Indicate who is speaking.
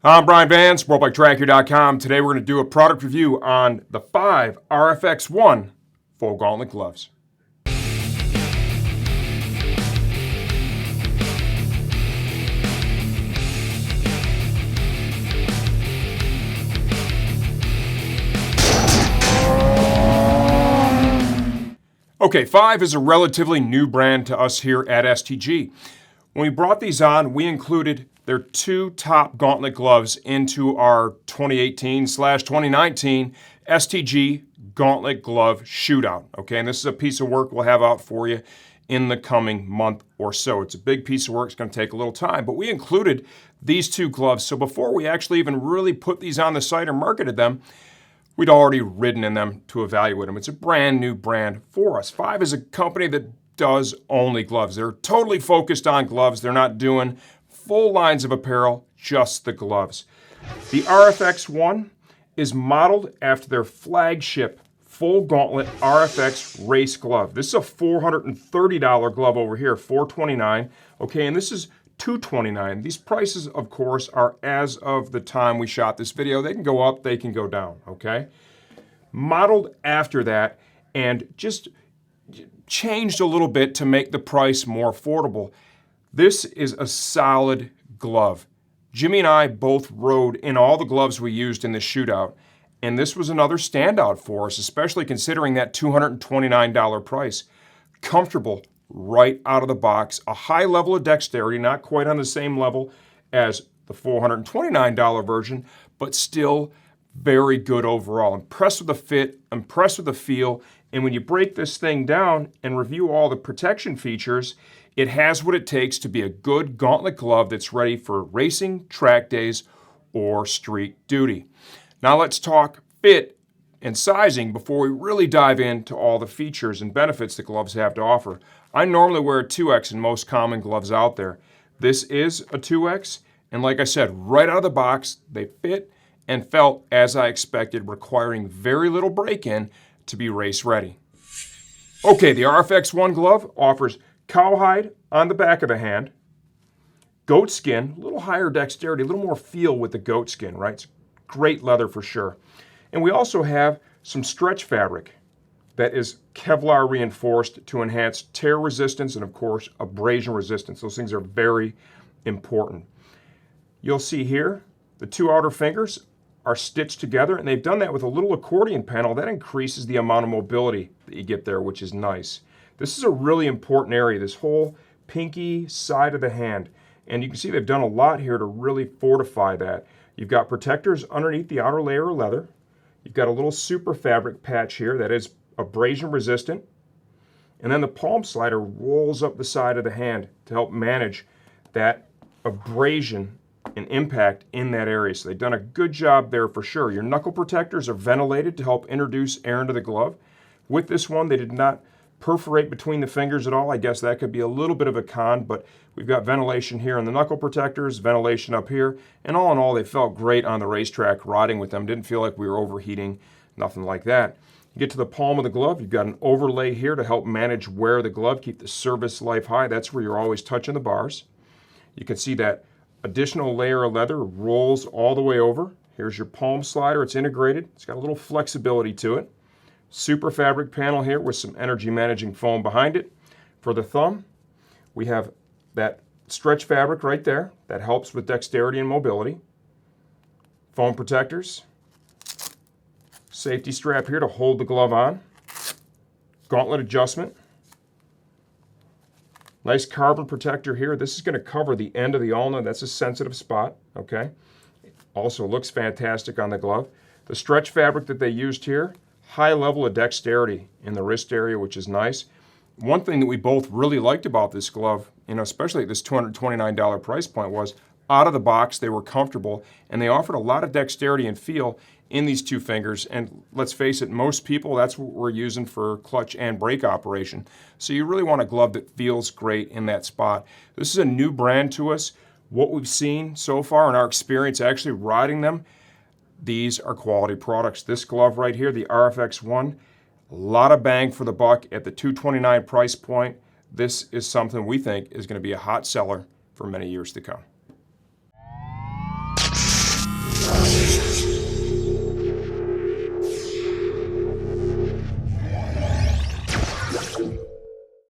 Speaker 1: I'm Brian Van, SportbikeTracker.com. Today we're going to do a product review on the 5 RFX1 full gauntlet gloves. Okay, 5 is a relatively new brand to us here at STG. When we brought these on, we included their 2 top gauntlet gloves into our 2018/2019 STG Gauntlet Glove Shootout. Okay, and this is a piece of work we'll have out for you in the coming month or so. It's a big piece of work. It's going to take a little time, but we included these 2 gloves. So before we actually even really put these on the site or marketed them, we'd already ridden in them to evaluate them. It's a brand new brand for us. 5 is a company that does only gloves. They're totally focused on gloves. They're not doing full lines of apparel, just the gloves. The RFX1 is modeled after their flagship full gauntlet RFX race glove. This is a $430 glove over here, $429. Okay, and this is $229. These prices, of course, are as of the time we shot this video. They can go up, they can go down, okay? Modeled after that and just changed a little bit to make the price more affordable. This is a solid glove. Jimmy and I both rode in all the gloves we used in the shootout, and this was another standout for us, especially considering that $229 price. Comfortable right out of the box, a high level of dexterity, not quite on the same level as the $429 version, but still very good overall. Impressed with the fit, impressed with the feel, and when you break this thing down and review all the protection features, it has what it takes to be a good gauntlet glove that's ready for racing, track days, or street duty. Now let's talk fit and sizing before we really dive into all the features and benefits the gloves have to offer. I normally wear a 2X in most common gloves out there. This is a 2X, and like I said, right out of the box, they fit and felt as I expected, requiring very little break-in to be race ready. Okay, the RFX1 glove offers cowhide on the back of the hand, goat skin, a little higher dexterity, a little more feel with the goat skin, right? It's great leather for sure. And we also have some stretch fabric that is Kevlar reinforced to enhance tear resistance and, of course, abrasion resistance. Those things are very important. You'll see here the 2 outer fingers are stitched together, and they've done that with a little accordion panel that increases the amount of mobility that you get there, which is nice. This is a really important area, this whole pinky side of the hand. And you can see they've done a lot here to really fortify that. You've got protectors underneath the outer layer of leather. You've got a little super fabric patch here that is abrasion resistant. And then the palm slider rolls up the side of the hand to help manage that abrasion and impact in that area. So they've done a good job there for sure. Your knuckle protectors are ventilated to help introduce air into the glove. With this one, they did not perforate between the fingers at all. I guess that could be a little bit of a con, but we've got ventilation here in the knuckle protectors, ventilation up here, and all in all, they felt great on the racetrack riding with them. Didn't feel like we were overheating, nothing like that. You get to the palm of the glove, you've got an overlay here to help manage wear of the glove, keep the service life high. That's where you're always touching the bars. You can see that additional layer of leather rolls all the way over. Here's your palm slider, it's integrated. It's got a little flexibility to it. Super fabric panel here with some energy managing foam behind it. For the thumb, we have that stretch fabric right there that helps with dexterity and mobility. Foam protectors. Safety strap here to hold the glove on. Gauntlet adjustment. Nice carbon protector here. This is going to cover the end of the ulna. That's a sensitive spot, okay? Also looks fantastic on the glove. The stretch fabric that they used here, high level of dexterity in the wrist area, which is nice. One thing that we both really liked about this glove, especially at this $229 price point, was out of the box, they were comfortable, and they offered a lot of dexterity and feel in these 2 fingers. And let's face it, most people, that's what we're using for clutch and brake operation. So you really want a glove that feels great in that spot. This is a new brand to us. What we've seen so far in our experience actually riding them, these are quality products. This glove right here, the RFX1, a lot of bang for the buck at the $229 price point. This is something we think is going to be a hot seller for many years to come.